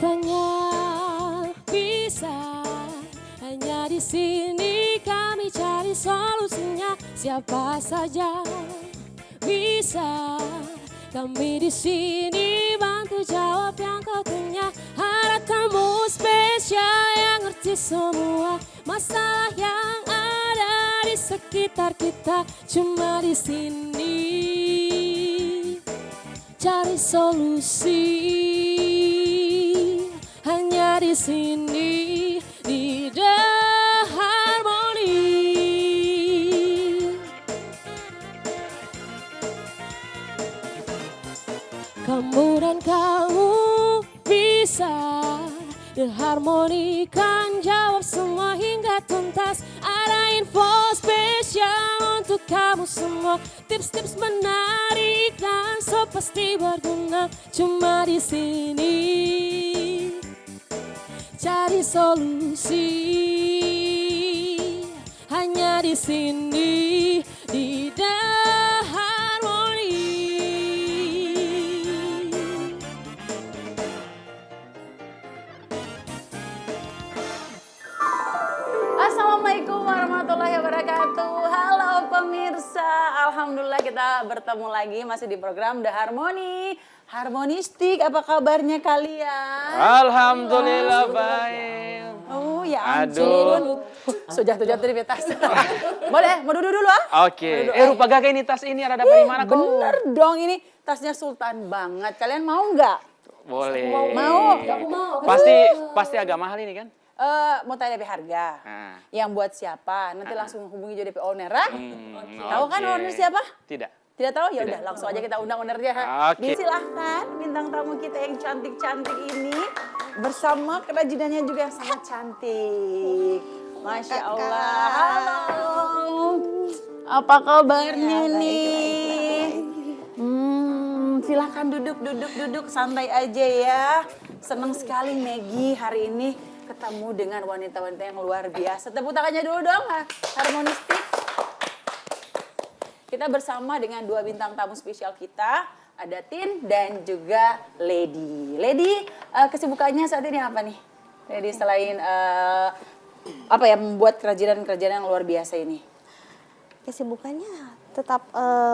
Bukannya bisa, hanya di sini kami cari solusinya. Siapa saja bisa, kami di sini bantu jawab yang kau tanya. Harap kamu spesial yang ngerti semua masalah yang ada di sekitar kita. Cuma di sini cari solusi, hanya di sini di The Harmony. Kamu dan kamu bisa, The Harmony kan jawab semua hingga tuntas. Ada info spesial untuk kamu semua, tips-tips menarik dan so pasti berguna. Cuma di sini cari solusi, hanya di sini di The Harmony. Assalamualaikum warahmatullahi wabarakatuh. Halo pemirsa, alhamdulillah kita bertemu lagi masih di program The Harmony. Harmonistik, apa kabarnya kalian? Alhamdulillah baik. Oh ya Aduh. ampun. Sejatuh-jatuh di tas. Boleh, mau duduk dulu ah? Oke. Rupa gagak ini tas ini ada dari mana kok? Bener dong, ini tasnya sultan banget. Kalian mau nggak? Boleh. Mau? Aku mau. Pasti agak mahal ini kan? Mau tanya DP harga. Nah. Yang buat siapa? Nanti langsung hubungi jadi DP owner ah. Tahu kan Oke. owner siapa? Tidak. Tidak tahu? Ya Tidak. udah langsung aja kita undang ownernya. Oke. Silahkan bintang tamu kita yang cantik-cantik ini bersama kerajinannya juga yang sangat cantik. Masya Allah. Halo. Apa kabarnya nih? Silahkan duduk santai aja ya. Senang sekali Maggie hari ini ketemu dengan wanita-wanita yang luar biasa. Tepuk tangannya dulu dong, Harmonistik. Kita bersama dengan dua bintang tamu spesial kita, ada Tin dan juga Lady. Lady, kesibukannya saat ini apa nih? Lady selain membuat kerajinan-kerajinan yang luar biasa ini? Kesibukannya tetap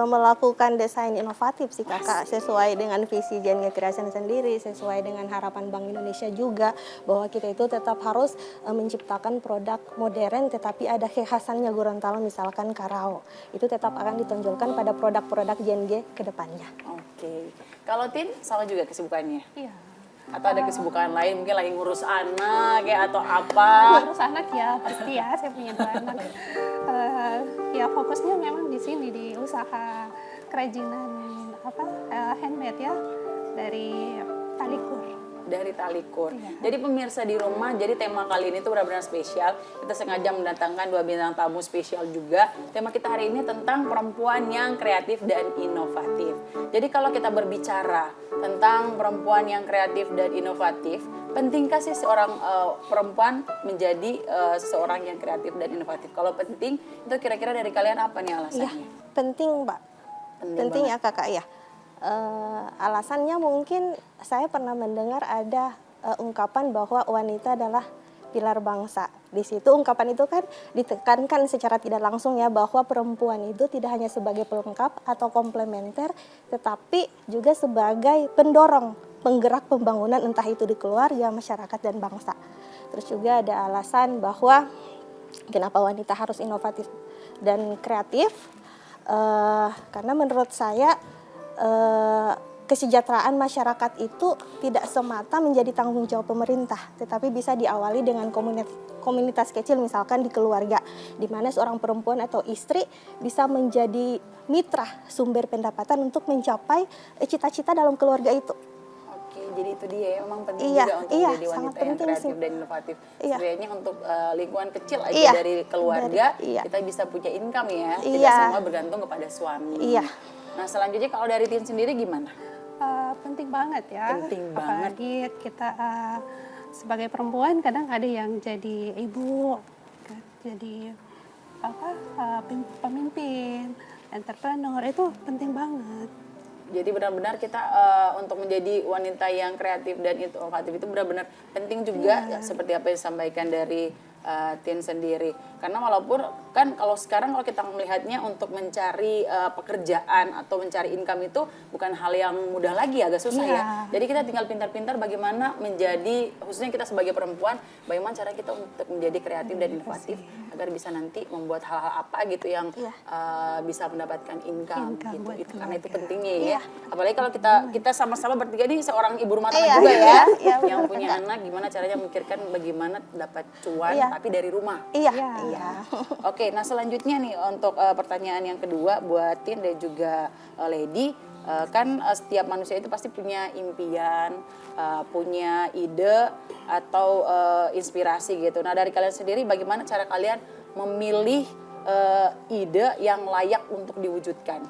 melakukan desain inovatif sih kakak, sesuai dengan visi Jenia Creation sendiri, sesuai dengan harapan Bank Indonesia juga, bahwa kita itu tetap harus menciptakan produk modern tetapi ada kekhasannya Gorontalo, misalkan karao. Itu tetap akan ditonjolkan pada produk-produk JNG ke depannya. Oke. Kalau Tin, sama juga kesibukannya? Iya. Atau ada kesibukan lain, mungkin lagi ngurus anak kayak atau apa? Ngurus anak ya, pasti ya, saya punya 2 anak. Ya fokusnya memang di sini, di usaha kerajinan handmade ya, dari Talikur. Dari Talikur. Iya. Jadi pemirsa di rumah, jadi tema kali ini tuh benar-benar spesial. Kita sengaja mendatangkan 2 bintang tamu spesial juga. Tema kita hari ini tentang perempuan yang kreatif dan inovatif. Jadi kalau kita berbicara tentang perempuan yang kreatif dan inovatif, pentingkah sih seorang perempuan menjadi seseorang yang kreatif dan inovatif? Kalau penting, itu kira-kira dari kalian apa nih alasannya? Iya, penting Mbak. Penting ya kakak ya. Alasannya mungkin saya pernah mendengar ada ungkapan bahwa wanita adalah pilar bangsa. Di situ ungkapan itu kan ditekankan secara tidak langsung ya, bahwa perempuan itu tidak hanya sebagai pelengkap atau komplementer, tetapi juga sebagai pendorong, penggerak pembangunan entah itu di keluarga, masyarakat dan bangsa. Terus juga ada alasan bahwa kenapa wanita harus inovatif dan kreatif, karena menurut saya kesejahteraan masyarakat itu tidak semata menjadi tanggung jawab pemerintah, tetapi bisa diawali dengan komunitas kecil, misalkan di keluarga, di mana seorang perempuan atau istri bisa menjadi mitra sumber pendapatan untuk mencapai cita-cita dalam keluarga itu. Oke, jadi itu dia ya, memang penting Iya, juga untuk iya, jadi sangat wanita yang penting kreatif sih. dan inovatif. Iya. Setidaknya untuk lingkungan kecil aja Iya, dari keluarga, iya. kita bisa punya income ya. Tidak Iya. semua bergantung kepada suami. Iya. Nah selanjutnya kalau dari Tin sendiri gimana? Penting banget ya. Penting banget. Apalagi kita sebagai perempuan kadang ada yang jadi ibu, jadi pemimpin, entrepreneur, itu penting banget. Jadi benar-benar kita untuk menjadi wanita yang kreatif dan inovatif itu benar-benar penting juga ya, seperti apa yang disampaikan dari Tin sendiri. Karena walaupun kan kalau sekarang kalau kita melihatnya untuk mencari pekerjaan atau mencari income itu bukan hal yang mudah lagi, agak susah ya. Jadi kita tinggal pintar-pintar bagaimana menjadi, khususnya kita sebagai perempuan, bagaimana cara kita untuk menjadi kreatif dan inovatif agar bisa nanti membuat hal-hal apa gitu yang bisa mendapatkan income gitu. Karena itu pentingnya ya. Apalagi kalau kita sama-sama bertiga ini seorang ibu rumah tangga juga ya, yang punya anak, gimana caranya memikirkan bagaimana dapat cuan tapi dari rumah. Iya. Oke, nah selanjutnya nih untuk pertanyaan yang kedua buat Tin dan juga Lady, kan setiap manusia itu pasti punya impian, punya ide atau inspirasi gitu. Nah dari kalian sendiri bagaimana cara kalian memilih ide yang layak untuk diwujudkan?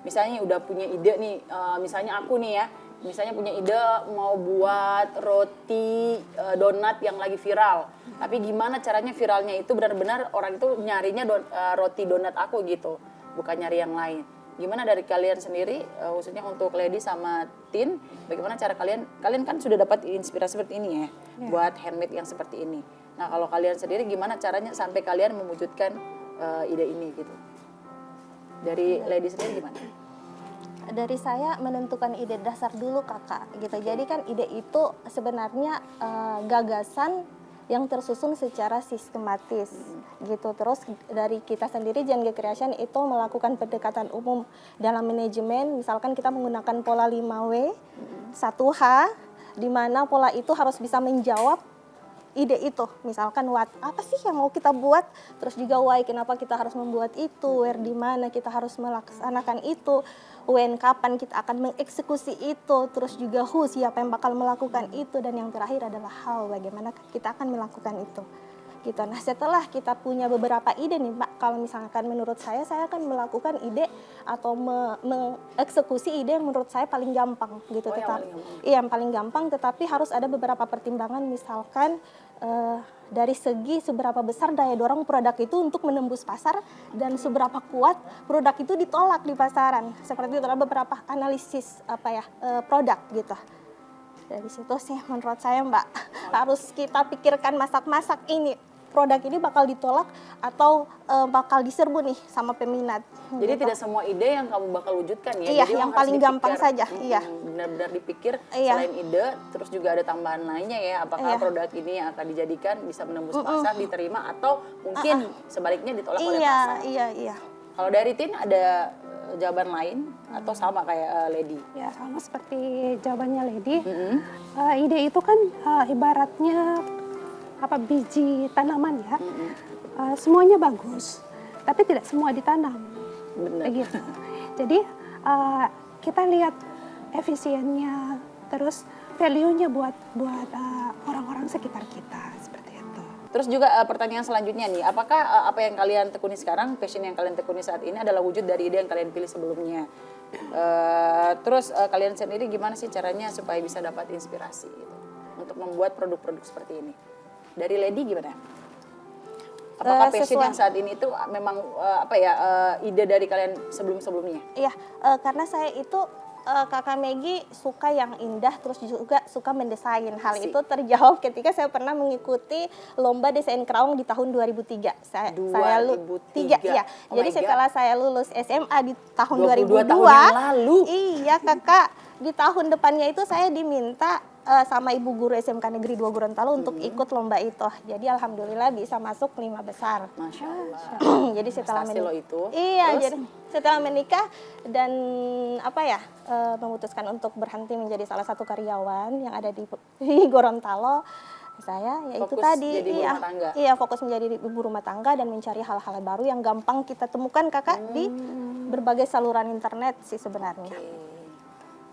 Misalnya udah punya ide nih, misalnya aku nih ya, misalnya punya ide mau buat roti donat yang lagi viral. Tapi gimana caranya viralnya itu benar-benar orang itu nyarinya roti donat aku gitu, bukan nyari yang lain. Gimana dari kalian sendiri, khususnya untuk Lady sama Tin, bagaimana cara kalian kan sudah dapat inspirasi seperti ini ya, buat handmade yang seperti ini. Nah kalau kalian sendiri gimana caranya sampai kalian mewujudkan ide ini gitu? Dari Lady sendiri gimana? Dari saya menentukan ide dasar dulu kakak gitu. Jadi kan ide itu sebenarnya gagasan yang tersusun secara sistematis gitu. Terus dari kita sendiri Jangge Creation itu melakukan pendekatan umum dalam manajemen. Misalkan kita menggunakan pola 5W, 1H, di mana pola itu harus bisa menjawab ide itu. Misalkan what, apa sih yang mau kita buat, terus juga why, kenapa kita harus membuat itu, where, di mana kita harus melaksanakan itu, when, kapan kita akan mengeksekusi itu, terus juga who, siapa yang bakal melakukan itu, dan yang terakhir adalah how, bagaimana kita akan melakukan itu. Gitu. Nah setelah kita punya beberapa ide nih Mbak, kalau misalkan menurut saya akan melakukan ide atau mengeksekusi ide yang menurut saya paling gampang gitu. Yang paling gampang, tetapi harus ada beberapa pertimbangan, misalkan dari segi seberapa besar daya dorong produk itu untuk menembus pasar dan seberapa kuat produk itu ditolak di pasaran. Seperti itu ada beberapa analisis produk gitu. Dari situ sih menurut saya Mbak, harus kita pikirkan masak-masak ini. Produk ini bakal ditolak atau bakal diserbu nih sama peminat. Jadi gitu. tidak semua ide yang kamu bakal wujudkan ya? Iya, jadi yang paling gampang saja. Iya. Benar-benar dipikir selain ide, terus juga ada tambahan lainnya ya. Apakah produk ini yang akan dijadikan bisa menembus pasar, diterima, atau mungkin sebaliknya ditolak oleh pasar? Iya. Kalau dari Tin ada jawaban lain atau sama kayak Lady? Ya sama seperti jawabannya Lady. Ide itu kan ibaratnya biji tanaman ya. Semuanya bagus, tapi tidak semua ditanam. Benar. Begitu. Jadi kita lihat efisiennya, terus value-nya buat orang-orang sekitar kita seperti itu. Terus juga pertanyaan selanjutnya nih, apakah apa yang kalian tekuni sekarang, passion yang kalian tekuni saat ini adalah wujud dari ide yang kalian pilih sebelumnya? Terus kalian sendiri gimana sih caranya supaya bisa dapat inspirasi gitu, untuk membuat produk-produk seperti ini? Dari Lady gimana? Apakah passion yang saat ini itu memang ide dari kalian sebelum-sebelumnya? Iya, karena saya itu Kakak Megi suka yang indah, terus juga suka mendesain. Hal itu terjawab ketika saya pernah mengikuti lomba desain kerawang di tahun 2003. Saya 2003 ya. Jadi setelah saya lulus SMA di tahun 2002, tahun yang lalu. Iya kakak, di tahun depannya itu saya diminta sama ibu guru SMK Negeri 2 Gorontalo untuk ikut lomba itu. Jadi alhamdulillah bisa masuk 5 besar. Masya Allah. Jadi setelah menikah, jadi setelah menikah dan memutuskan untuk berhenti menjadi salah satu karyawan yang ada di Gorontalo, saya yaitu tadi fokus menjadi ibu rumah tangga dan mencari hal-hal baru yang gampang kita temukan kakak di berbagai saluran internet sih sebenarnya.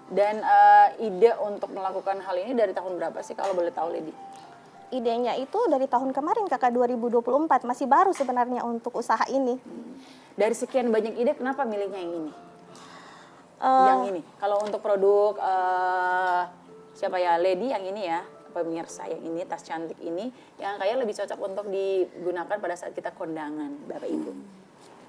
Dan ide untuk melakukan hal ini dari tahun berapa sih kalau boleh tahu Lady? Idenya itu dari tahun kemarin kakak, 2024, masih baru sebenarnya untuk usaha ini. Dari sekian banyak ide kenapa milihnya yang ini? Yang ini. Kalau untuk produk Lady yang ini ya, pemirsa yang ini, tas cantik ini yang kayak lebih cocok untuk digunakan pada saat kita kondangan Bapak Ibu.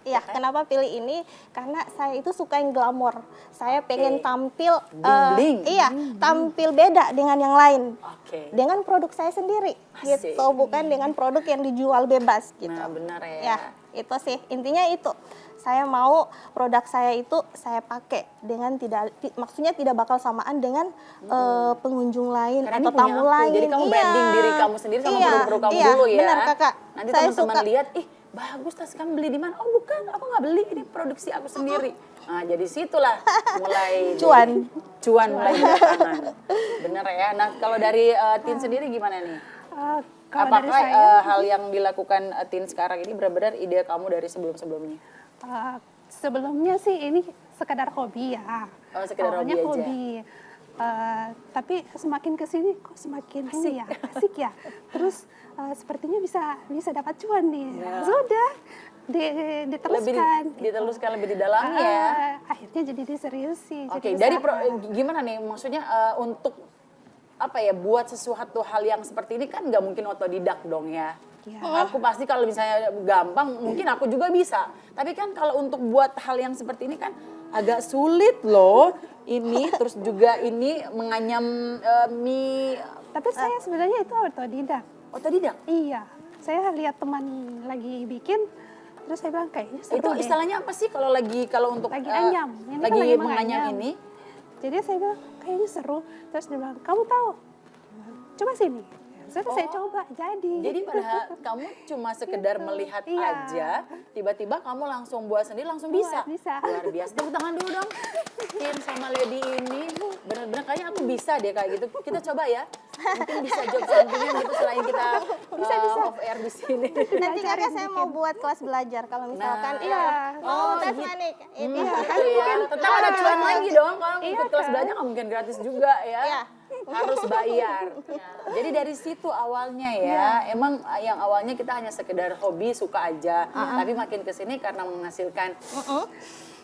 Iya, kenapa pilih ini? Karena saya itu suka yang glamor. Saya pengen tampil, Bling-bling. tampil beda dengan yang lain. Oke. Dengan produk saya sendiri, Asik. gitu. Bukan dengan produk yang dijual bebas, gitu. Nah, benar ya. Ya, itu sih intinya itu. Saya mau produk saya itu saya pakai dengan maksudnya tidak bakal samaan dengan pengunjung lain Karena ini atau punya tamu aku, lain. jadi kamu branding diri kamu sendiri sama Iya, produk-produk kamu iya, dulu ya. benar, Kakak. Nanti Saya teman-teman suka. lihat, ih bagus tas kamu beli di mana? Oh bukan, aku nggak beli, ini produksi aku sendiri. Nah jadi situlah mulai cuan mulai belakangan. Bener ya. Nah kalau dari Tin sendiri gimana nih? Kalau dari Apakah saya, hal yang dilakukan Tin sekarang ini benar-benar ide kamu dari sebelum-sebelumnya? sebelumnya sih ini sekedar hobi ya. Oh, sekedar Awalnya hobi aja. hobi. Tapi semakin kesini kok semakin ini ya, asik ya. Terus sepertinya bisa dapat cuan nih. Ya. Sudah diteruskan. Diteruskan lebih didalami ya. Akhirnya jadi diseriusi. Oke, jadi dari usaha. gimana nih? Maksudnya untuk apa ya? Buat sesuatu hal yang seperti ini kan nggak mungkin otodidak dong ya. Iya. Aku pasti kalau misalnya gampang, mungkin aku juga bisa. Tapi kan kalau untuk buat hal yang seperti ini kan agak sulit loh. Ini terus juga ini menganyam mie Tapi saya sebenarnya itu otodidak. otodidak. Iya, saya lihat teman lagi bikin, terus saya bilang kayaknya seru Itu deh. istilahnya apa sih kalau untuk Lagi anyam. Ini kan lagi lagi menganyam menganyam. ini? Jadi saya bilang kayaknya seru. Terus dia bilang, kamu tahu? Coba sini. Sudah saya coba, jadi. Jadi padahal kamu cuma sekedar melihat Iya. aja, tiba-tiba kamu langsung buat sendiri langsung Buat, bisa. bisa. Luar biasa. Tepuk tangan dulu dong. Tin sama Lady ini benar-benar kayaknya aku bisa deh kayak gitu. Kita coba ya. Mungkin bisa job sampingan gitu selain kita off air di sini. Nanti Kakak saya mau buat kelas belajar kalau misalkan Nah, iya. mau tes gitu. manik. Itu Gitu ya. Tetap ada cuan lagi dong. Kalau Iya ikut kelas kan? belajar nggak mungkin gratis juga ya. Iya. Harus bayar. Jadi dari situ awalnya ya, emang yang awalnya kita hanya sekedar hobi suka aja, tapi makin kesini karena menghasilkan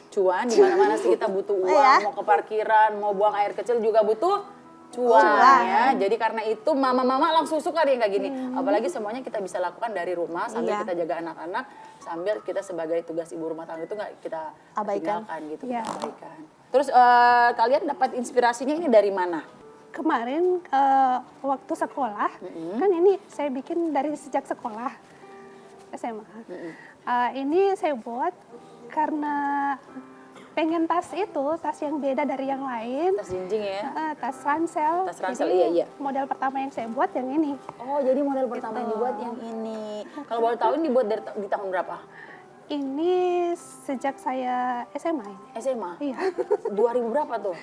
cuan di mana-mana sih kita butuh uang, Iya. mau ke parkiran, mau buang air kecil juga butuh cuan ya. Jadi karena itu mama-mama langsung suka deh kayak gini. Apalagi semuanya kita bisa lakukan dari rumah sambil Iya. kita jaga anak-anak, sambil kita sebagai tugas ibu rumah tangga itu nggak kita Abaikan. tinggalkan gitu, Iya. kita abaikan. Terus kalian dapat inspirasinya ini dari mana? Kemarin waktu sekolah, kan ini saya bikin dari sejak sekolah SMA. Ini saya buat karena pengen tas itu, tas yang beda dari yang lain. Tas jinjing ya? Tas ransel. Tas ransel, Jadi, iya. model pertama yang saya buat yang ini. Oh, jadi model pertama yang dibuat yang ini. Kalau boleh tahu ini dibuat di tahun berapa? Ini sejak saya SMA ini. SMA? Iya. 2000 berapa tuh?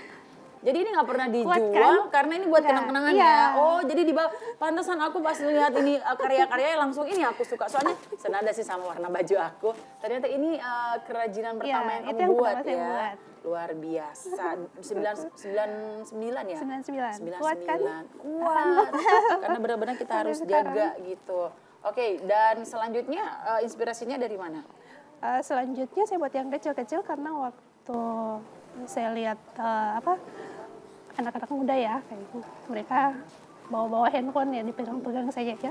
Jadi ini nggak pernah dijual kan? karena ini buat Nggak, kenang-kenangan iya. ya. Oh, jadi di pantesan aku pas lihat ini karya-karyanya langsung ini aku suka. Soalnya senada sih sama warna baju aku. Ternyata ini kerajinan pertama Iya, yang itu kamu yang buat pertama saya ya. buat. Luar biasa. 99 ya? 99. Kuat kan? Kuat. Karena benar-benar kita harus jaga gitu. Oke, dan selanjutnya inspirasinya dari mana? Selanjutnya saya buat yang kecil-kecil karena waktu saya lihat anak-anak muda ya, kayak gitu. Mereka bawa-bawa handphone ya, dipegang-pegang saja ya.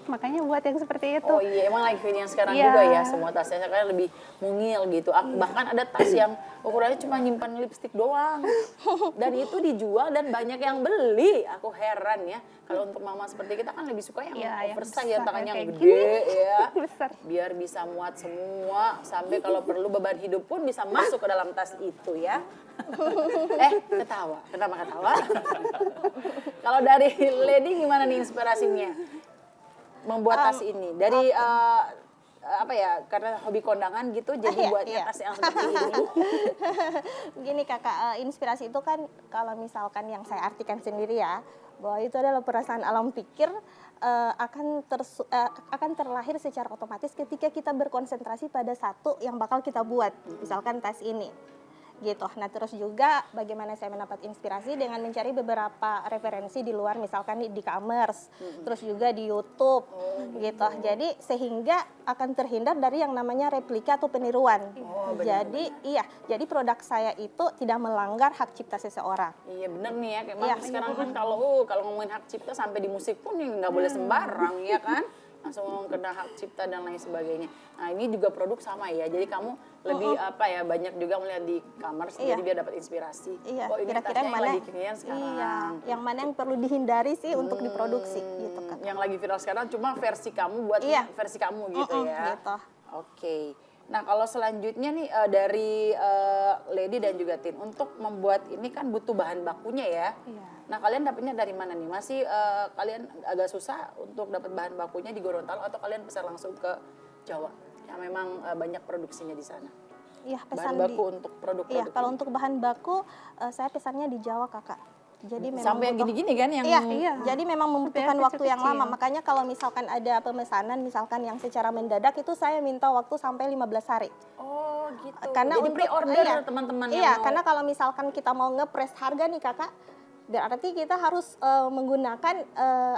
Makanya buat yang seperti itu. Oh iya, emang lagi yang sekarang Iya. juga ya, semua tasnya sekarang lebih mungil gitu. Bahkan ada tas yang ukurannya cuma nyimpan lipstik doang. Dan itu dijual dan banyak yang beli. Aku heran ya. Kalau untuk mama seperti kita kan lebih suka yang Iya, yang oversize, besar, yang tangannya kayak gede gini. ya. Besar. Biar bisa muat semua, sampai kalau perlu beban hidup pun bisa masuk ke dalam tas itu ya. Ketawa. Kenapa ketawa? Kalau dari Lady gimana nih inspirasinya? Membuat tas ini dari apa ya, karena hobi kondangan gitu jadi buatnya tas yang seperti ini. Gini Kakak, inspirasi itu kan kalau misalkan yang saya artikan sendiri ya, bahwa itu adalah perasaan alam pikir akan terlahir secara otomatis ketika kita berkonsentrasi pada satu yang bakal kita buat, misalkan tas ini. Gitu. Nah, terus juga bagaimana saya mendapat inspirasi dengan mencari beberapa referensi di luar, misalkan di e-commerce, terus juga di YouTube, gitu. Jadi sehingga akan terhindar dari yang namanya replika atau peniruan. Jadi produk saya itu tidak melanggar hak cipta seseorang. Iya bener nih ya, kayak sekarang kan kalau ngomongin hak cipta sampai di musik pun nggak boleh sembarang ya kan. langsung kena hak cipta dan lain sebagainya. Nah ini juga produk sama ya, jadi kamu lebih apa ya, banyak juga melihat di e-commerce, jadi biar dapat inspirasi. Iya, Oh ini kira-kira tasnya yang mana lagi kekinian sekarang. Iya, yang mana yang perlu dihindari sih untuk diproduksi gitu kan. Yang lagi viral sekarang cuma versi kamu buat versi kamu gitu ya. Gitu. Oke. Nah kalau selanjutnya nih dari Lady dan juga Tin, untuk membuat ini kan butuh bahan bakunya ya. Iya. Nah kalian dapetnya dari mana nih? Masih kalian agak susah untuk dapat bahan bakunya di Gorontalo atau kalian bisa langsung ke Jawa? Yang memang banyak produksinya di sana. Iya, Bahan pesan baku di untuk produk-produk Iya, kalau ini. untuk bahan baku saya pesannya di Jawa, Kakak. Jadi memang Sampai yang butuh- gini-gini kan yang Iya, jadi memang membutuhkan Sampai waktu yang kecil-kecil. lama. Makanya kalau misalkan ada pemesanan misalkan yang secara mendadak itu saya minta waktu sampai 15 hari. Oh gitu. Karena Jadi untuk pre-order iya, teman-teman iya, yang mau. karena kalau misalkan kita mau ngepres harga nih Kakak, berarti kita harus menggunakan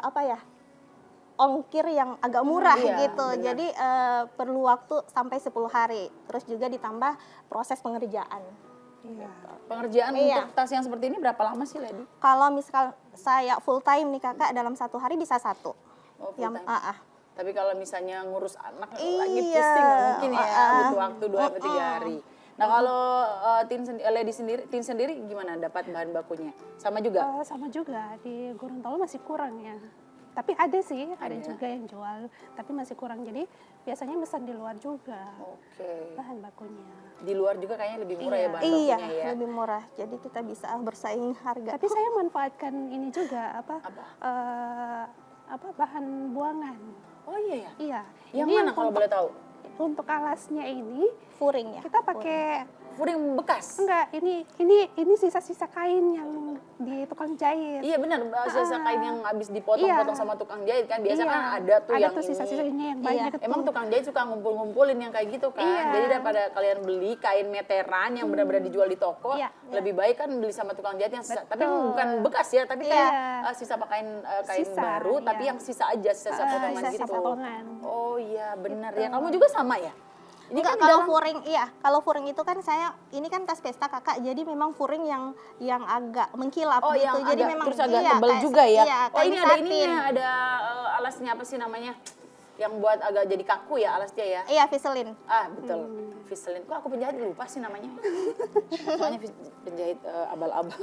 apa ya? Ongkir yang agak murah Iya, gitu. benar. Jadi perlu waktu sampai 10 hari. Terus juga ditambah proses pengerjaan. Iya. Pengerjaan Iya. untuk tas yang seperti ini berapa lama sih Lady? Kalau misal saya full time nih Kakak, dalam 1 hari bisa 1. Oh, full Yang time. Tapi kalau misalnya ngurus anak lagi Iya. pusing nggak mungkin ya, butuh waktu 2-3 hari. Nah kalau Tin sendiri gimana dapat bahan bakunya? Sama juga? Sama juga di Gorontalo masih kurang ya. Tapi ada sih, ada Ada. juga yang jual, tapi masih kurang. Jadi biasanya pesan di luar juga Oke. bahan bakunya. Di luar juga kayaknya lebih murah ya bahan Iya, bakunya ya. lebih murah. Jadi kita bisa bersaing harga. Tapi saya manfaatkan ini juga apa bahan buangan. Oh iya ya. Iya. Yang ini mana kalau boleh tahu? Untuk alasnya ini Furing ya. kita pakai Furing bekas. enggak ini sisa-sisa kain yang di tukang jahit. Iya benar, sisa kain yang habis dipotong-potong Iya. sama tukang jahit kan. Biasa Iya, kan ada tuh yang ini. sisa-sisanya yang banyak itu. Emang tukang jahit suka ngumpul-ngumpulin yang kayak gitu kan. Iya. Jadi daripada kalian beli kain meteran yang benar-benar dijual di toko, Iya. lebih baik kan beli sama tukang jahit yang sisa. Tapi Betul. bukan bekas ya, tapi kayak Iya. sisa kain Sisa, baru, tapi iya. yang sisa aja, sisa potongan sisa gitu. potongan. Oh iya benar ya. Kamu juga sama ya? Ini Enggak, kan kalau dalam- furing iya, kalau furing itu kan saya ini kan tas pesta Kakak. Jadi memang furing yang agak mengkilap Oh gitu. yang Jadi agak, memang terus agak iya, tebal kayak juga ya. Iya, Oh ini kayak ada satin. ininya, ada alasnya apa sih namanya? Yang buat agak jadi kaku ya alasnya ya. Iya, Viselin. Ah betul, Viselin. Kok aku penjahit lupa sih namanya. Soalnya penjahit abal-abal.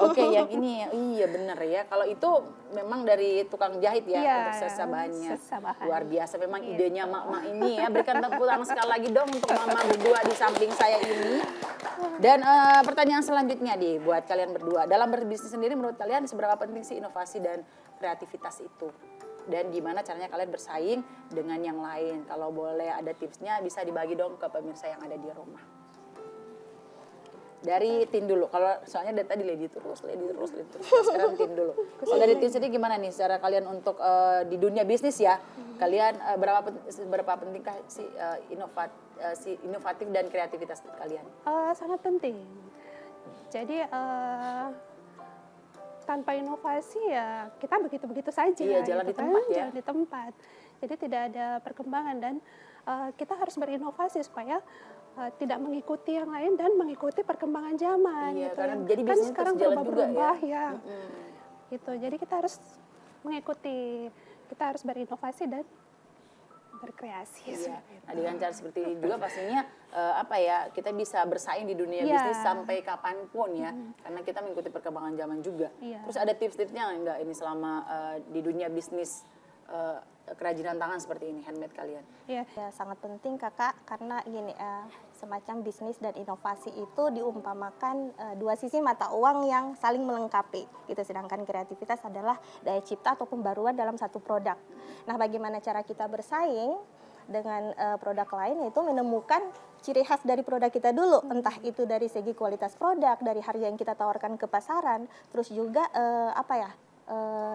Oke, yang ini iya bener ya. Kalau itu memang dari tukang jahit ya Iya, untuk sisa bahannya. sisa bahan. Luar biasa memang idenya mak-mak ini ya. Berikan tepuk tangan sekali lagi dong untuk mama berdua di samping saya ini. Dan pertanyaan selanjutnya nih buat kalian berdua. Dalam berbisnis sendiri menurut kalian seberapa penting sih inovasi dan kreativitas itu? Dan gimana caranya kalian bersaing dengan yang lain? Kalau boleh ada tipsnya bisa dibagi dong ke pemirsa yang ada di rumah. Dari Tin dulu. Kalau soalnya dari tadi Lady terus. Sekarang Tin dulu. Kalau dari Tin sendiri gimana nih cara kalian untuk di dunia bisnis ya? Kalian berapa pentingkah si inovatif dan kreativitas kalian? Sangat penting. Jadi tanpa inovasi ya kita begitu-begitu saja. Iya, jalan gitu di tempat ya. Jalan di tempat. Jadi tidak ada perkembangan dan kita harus berinovasi supaya tidak mengikuti yang lain dan mengikuti perkembangan zaman. Iya, gitu. karena jadi kan bisnis sekarang terus jalan juga berubah ya. ya. Gitu. Jadi kita harus mengikuti, kita harus berinovasi dan berkreasi. Iya. Nah dengan cara seperti ini juga pastinya kita bisa bersaing di dunia Iya. bisnis sampai kapanpun ya, karena kita mengikuti perkembangan zaman juga. Iya. Terus ada tips-tipsnya nggak ini selama di dunia bisnis kerajinan tangan seperti ini, handmade kalian? Iya. Ya, sangat penting Kakak karena gini semacam bisnis dan inovasi itu diumpamakan dua sisi mata uang yang saling melengkapi gitu. Sedangkan kreativitas adalah daya cipta atau pembaruan dalam satu produk. Nah, bagaimana cara kita bersaing dengan produk lain yaitu menemukan ciri khas dari produk kita dulu, entah itu dari segi kualitas produk, dari harga yang kita tawarkan ke pasaran, terus juga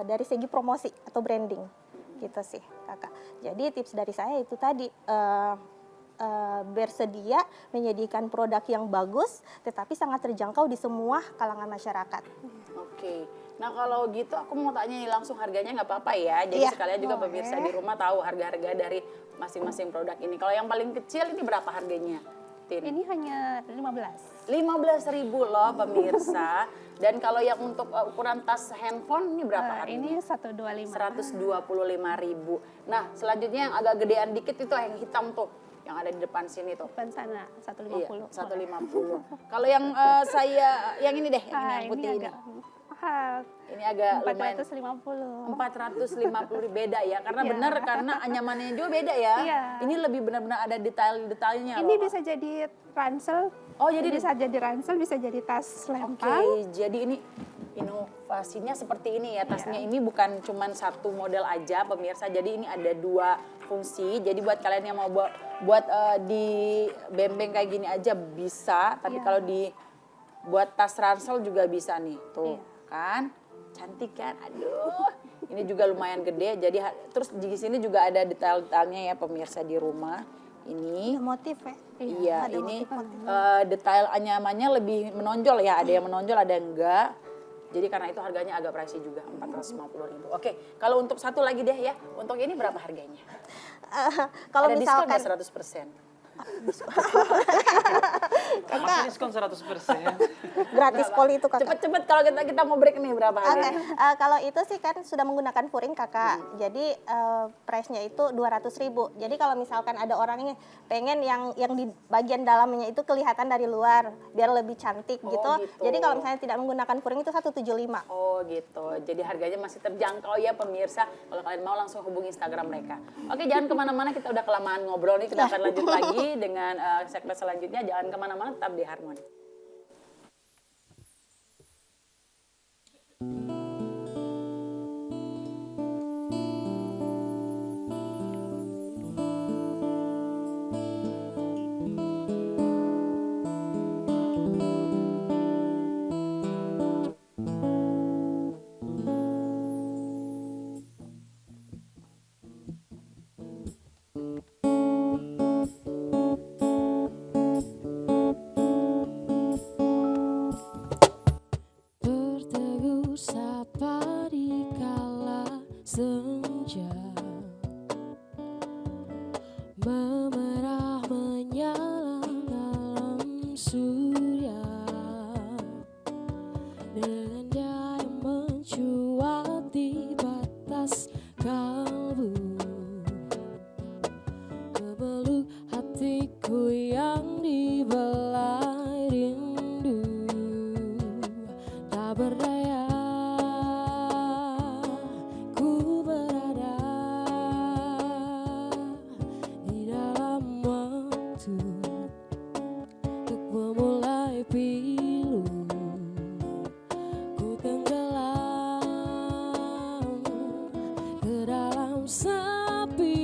dari segi promosi atau branding. Gitu sih Kakak. Jadi tips dari saya itu tadi bersedia menyediakan produk yang bagus tetapi sangat terjangkau di semua kalangan masyarakat. Oke. Nah kalau gitu aku mau tanya nih langsung harganya nggak apa-apa ya. Jadi Iya, sekalian juga boleh. pemirsa di rumah tahu harga-harga dari masing-masing produk ini. Kalau yang paling kecil ini berapa harganya? Tin? Ini hanya 15. 15.000 loh pemirsa. Dan kalau yang untuk ukuran tas handphone ini berapa? Ini 125. 125.000. Nah, selanjutnya yang agak gedean dikit itu yang hitam tuh, yang ada di depan sini tuh. Depan sana 150. Iya, 150. Kalau yang yang ini deh, yang putih ini. agak mahal. Ini agak lumayan. 450. 450 beda ya, karena Iya. benar karena anyamannya juga beda ya. Iya. Ini lebih benar-benar ada detail-detailnya. Ini loh. bisa jadi ransel. Oh, jadi bisa jadi ransel, bisa jadi tas Oke, lempang. jadi ini inovasinya seperti ini ya. Tasnya ini bukan cuma satu model aja pemirsa, jadi ini ada 2 fungsi. Jadi buat kalian yang mau buat di bembeng kayak gini aja bisa, tapi Iya. kalau di buat tas ransel juga bisa nih. Tuh, Iya. kan? Cantik kan? Aduh. Ini juga lumayan gede. Jadi terus di sini juga ada detail-detailnya ya pemirsa di rumah. Ini Motif ya. iya, ada ini motif-motif. detail anyamannya lebih menonjol ya. Ada yang menonjol, ada yang enggak. Jadi karena itu harganya agak pricey juga, 450.000. Oke, kalau untuk satu lagi deh ya. Untuk ini berapa harganya? Kalau Ada diskon misalkan nggak 100%? Masih diskon 100%. gratis poli itu kakak. Cepet-cepet kalau kita mau break nih berapa Oke, harganya? kalau itu sih kan sudah menggunakan furing kakak, jadi price-nya itu 200.000. Jadi kalau misalkan ada orangnya pengen yang di bagian dalamnya itu kelihatan dari luar, biar lebih cantik gitu. gitu. Jadi kalau misalnya tidak menggunakan furing itu 175. Oh gitu, jadi harganya masih terjangkau ya pemirsa. Kalau kalian mau langsung hubungi Instagram mereka. Oke, jangan kemana-mana, kita udah kelamaan ngobrol nih. Kita akan lanjut lagi dengan segmen selanjutnya. Jangan kemana-mana, tetap di Harmoni. Bertegur sapa di kala senja, memerah menyala dalam surya, dengan daya mencuat di batas kalbu, memeluk hatiku yang dibelai rindu. Tak berdaya ku berada di dalam waktu untuk memulai pilu. Ku tenggelam ke dalam sepi,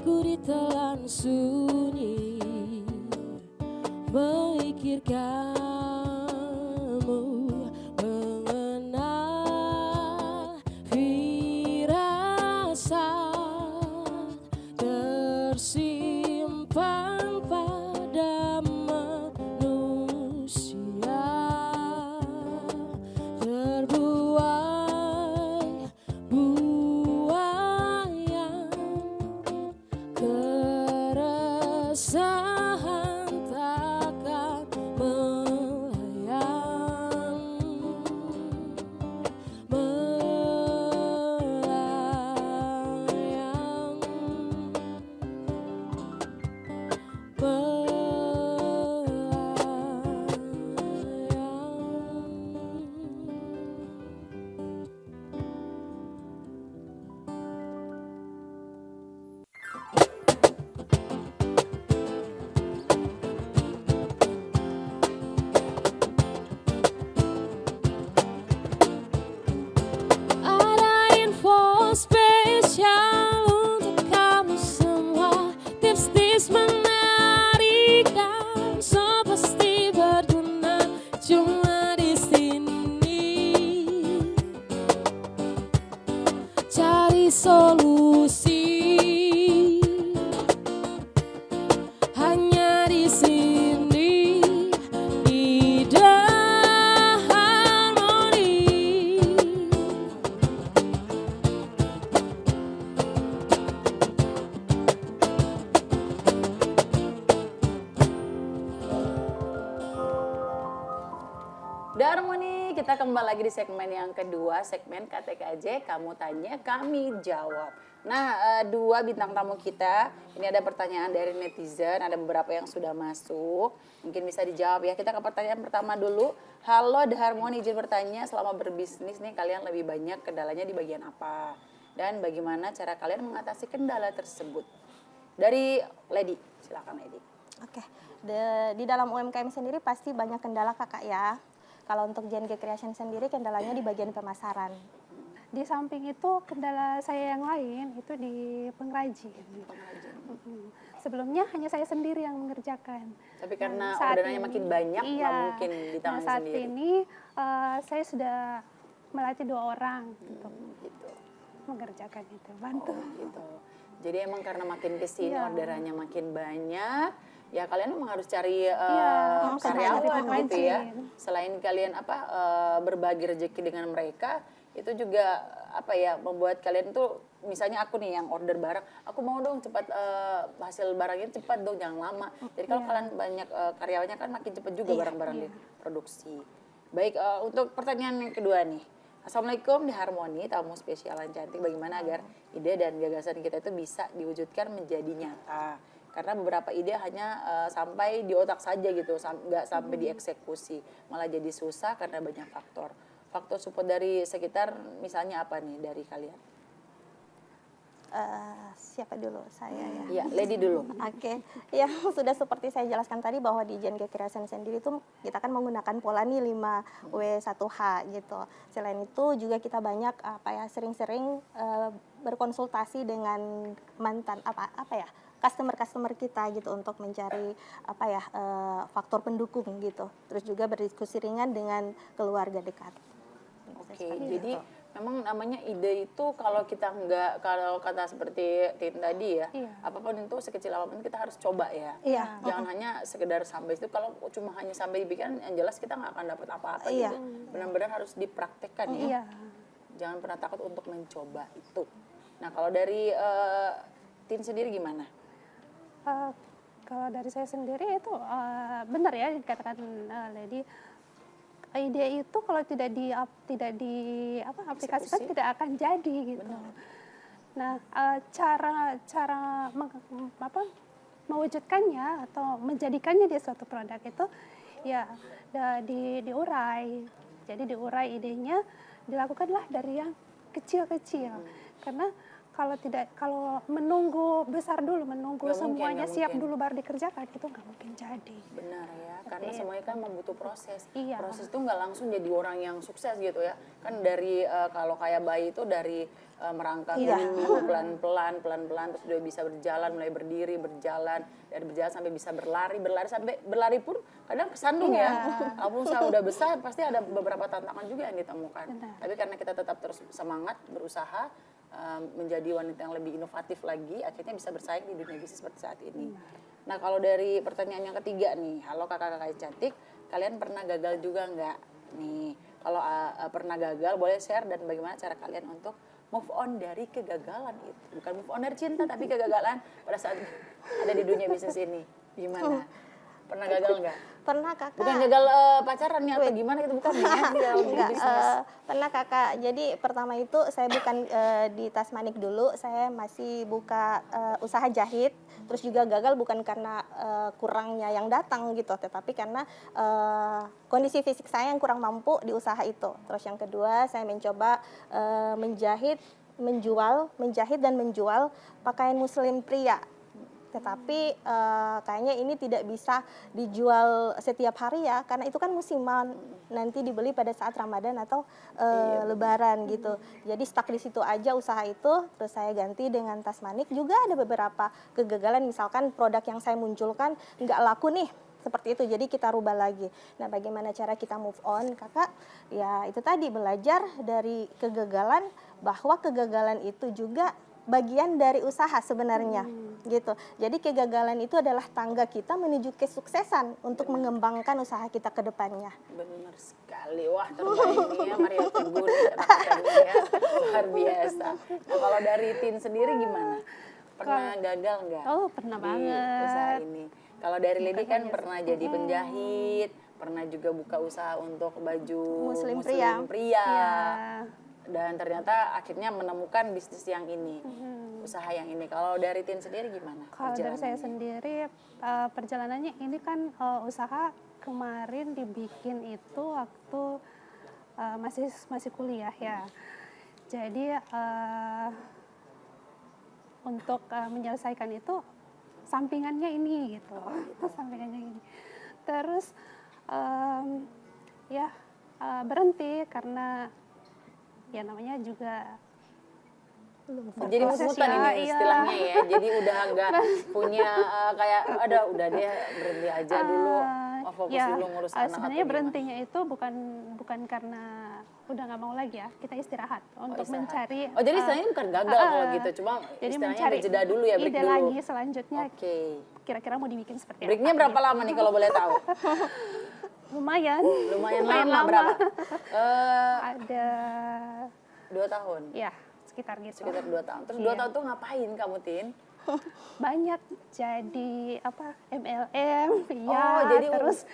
ku ditelan sunyi, memikirkan mengenal firasat tersimpan pada manusia, terbuai buayan keresahan takkan melayang, melayang, Ada info spesial untuk kamu semua, tips-tips menarik dan so pasti berguna cuma di sini. Cari solusi hanya di sini, di Harmoni. kita kembali lagi di segmen yang kedua, segmen KTKJ, kamu tanya, kami jawab. Nah, dua bintang tamu kita, ini ada pertanyaan dari netizen, ada beberapa yang sudah masuk. Mungkin bisa dijawab ya. Kita ke pertanyaan pertama dulu. Halo, The Harmony, izin bertanya, selama berbisnis nih kalian lebih banyak kendalanya di bagian apa? Dan bagaimana cara kalian mengatasi kendala tersebut? Dari Lady, silakan Lady. Oke, di dalam UMKM sendiri pasti banyak kendala kakak ya. Kalau untuk JNG Creation sendiri kendalanya di bagian pemasaran. Di samping itu kendala saya yang lain itu di pengrajin. Sebelumnya hanya saya sendiri yang mengerjakan. Tapi karena saat orderannya makin banyak, iya, nggak mungkin ditangani saat sendiri. ini saya sudah melatih 2 orang untuk Gitu. mengerjakan itu, bantu. Oh, gitu. Jadi emang karena makin kesini Iya. orderannya makin banyak, ya kalian emang harus cari Iya, karyawan harus gitu ya. rajin. Selain kalian berbagi rezeki dengan mereka, itu juga membuat kalian tuh, misalnya aku nih yang order barang, aku mau dong cepat hasil barangnya cepat dong, jangan lama. Jadi kalau kalian banyak karyawannya kan makin cepat juga barang-barang diproduksi. Baik, untuk pertanyaan yang kedua nih. Assalamualaikum, di Harmony, tamu spesialan cantik. Bagaimana agar ide dan gagasan kita itu bisa diwujudkan menjadi nyata? Karena beberapa ide hanya sampai di otak saja gitu, nggak sampai dieksekusi. Malah jadi susah karena banyak faktor. Faktor support dari sekitar, misalnya apa nih dari kalian? Siapa dulu? Saya ya. Iya, Lady dulu. Oke, ya sudah seperti saya jelaskan tadi bahwa di JNG Creation sendiri itu kita kan menggunakan pola nih 5W1H gitu. Selain itu juga kita banyak sering-sering berkonsultasi dengan mantan customer kita gitu untuk mencari faktor pendukung gitu. Terus juga berdiskusi ringan dengan keluarga dekat. Oke, jadi memang namanya ide itu kalau kata seperti Tin tadi ya, apapun itu sekecil apapun kita harus coba ya. Iya. Jangan hanya sekedar sampai itu, kalau cuma hanya sampai di pikiran yang jelas kita nggak akan dapat apa-apa Iya. gitu. Benar-benar harus dipraktekkan ya. Iya. Jangan pernah takut untuk mencoba itu. Nah, kalau dari Tin sendiri gimana? Kalau dari saya sendiri itu benar ya dikatakan Lady, ide itu kalau tidak aplikasikan tidak akan jadi gitu. Benar. Nah, cara mewujudkannya atau menjadikannya di suatu produk itu ya diurai. Jadi diurai idenya, dilakukanlah dari yang kecil-kecil. Karena kalau menunggu besar dulu, menunggu Nggak mungkin, semuanya nggak siap mungkin. dulu baru dikerjakan, itu nggak mungkin jadi. Benar ya, karena semuanya kan membutuh proses. Iya. Proses itu nggak langsung jadi orang yang sukses gitu ya. Kan dari kalau kayak bayi itu dari merangkak dulu pelan-pelan terus dia bisa berjalan, mulai berdiri, berjalan, dari berjalan sampai bisa berlari sampai berlari pun kadang kesandung ya. Walaupun udah besar pasti ada beberapa tantangan juga yang ditemukan. Benar. Tapi karena kita tetap terus semangat berusaha menjadi wanita yang lebih inovatif lagi, akhirnya bisa bersaing di dunia bisnis seperti saat ini. Nah, kalau dari pertanyaan yang ketiga nih, halo kakak-kakak cantik, kalian pernah gagal juga nggak? Nih, kalau pernah gagal, boleh share dan bagaimana cara kalian untuk move on dari kegagalan itu. Bukan move on dari cinta, tapi kegagalan pada saat ada di dunia bisnis ini. Gimana? Pernah gagal nggak? Pernah kakak. Bukan gagal pacarannya atau gimana gitu, bukan ya? Di dalam Enggak, bisnis. pernah kakak. Jadi pertama itu saya bukan di Tasmanik dulu, saya masih buka usaha jahit. Terus juga gagal bukan karena kurangnya yang datang gitu, tetapi karena kondisi fisik saya yang kurang mampu di usaha itu. Terus yang kedua saya mencoba menjahit dan menjual pakaian muslim pria. Tetapi kayaknya ini tidak bisa dijual setiap hari ya, karena itu kan musiman, nanti dibeli pada saat Ramadan atau Lebaran gitu. Jadi stuck di situ aja usaha itu, terus saya ganti dengan Tasmanik. Juga ada beberapa kegagalan, misalkan produk yang saya munculkan nggak laku nih, seperti itu, jadi kita rubah lagi. Nah, bagaimana cara kita move on, kakak? Ya itu tadi, belajar dari kegagalan, bahwa kegagalan itu juga bagian dari usaha sebenarnya gitu. Jadi kegagalan itu adalah tangga kita menuju kesuksesan untuk mengembangkan usaha kita ke depannya. Benar sekali, wah terbaik nih ya Maria Teguh ya, luar biasa. Nah, kalau dari Tin sendiri gimana? Pernah gagal nggak? Oh, pernah di banget. usaha ini? Kalau dari Lady kan pernah jadi penjahit, pernah juga buka usaha untuk baju Muslim pria. Iya. Dan ternyata akhirnya menemukan bisnis yang ini, usaha yang ini. Kalau dari Tin sendiri gimana? Kalau dari saya perjalanannya? sendiri perjalanannya ini kan usaha kemarin dibikin itu waktu masih kuliah ya. Jadi untuk menyelesaikan itu sampingannya ini gitu, sampingannya ini. Terus berhenti karena ya namanya juga Jadi proses hutan ya, ini iya. istilahnya ya. Jadi udah nggak punya kayak udah deh berhenti aja dulu. Fokus dulu ngurus anak. Sebenarnya atau berhentinya itu bukan karena udah nggak mau lagi ya, kita istirahat untuk istirahat. mencari. Oh jadi istilahnya bukan gagal kalau gitu, cuma jadi istilahnya mencari ada jeda dulu ya, break ide dulu. lagi selanjutnya. Oke. Kira-kira mau dibikin seperti Breaknya apa? berapa lama nih kalau boleh tahu? Lumayan. Lumayan lama, berapa? Ada 2 tahun. ya sekitar gitu. Sekitar 2 tahun. Terus Iya. 2 tahun tuh ngapain kamu, Tin? Banyak jadi MLM, Oh, jadi terus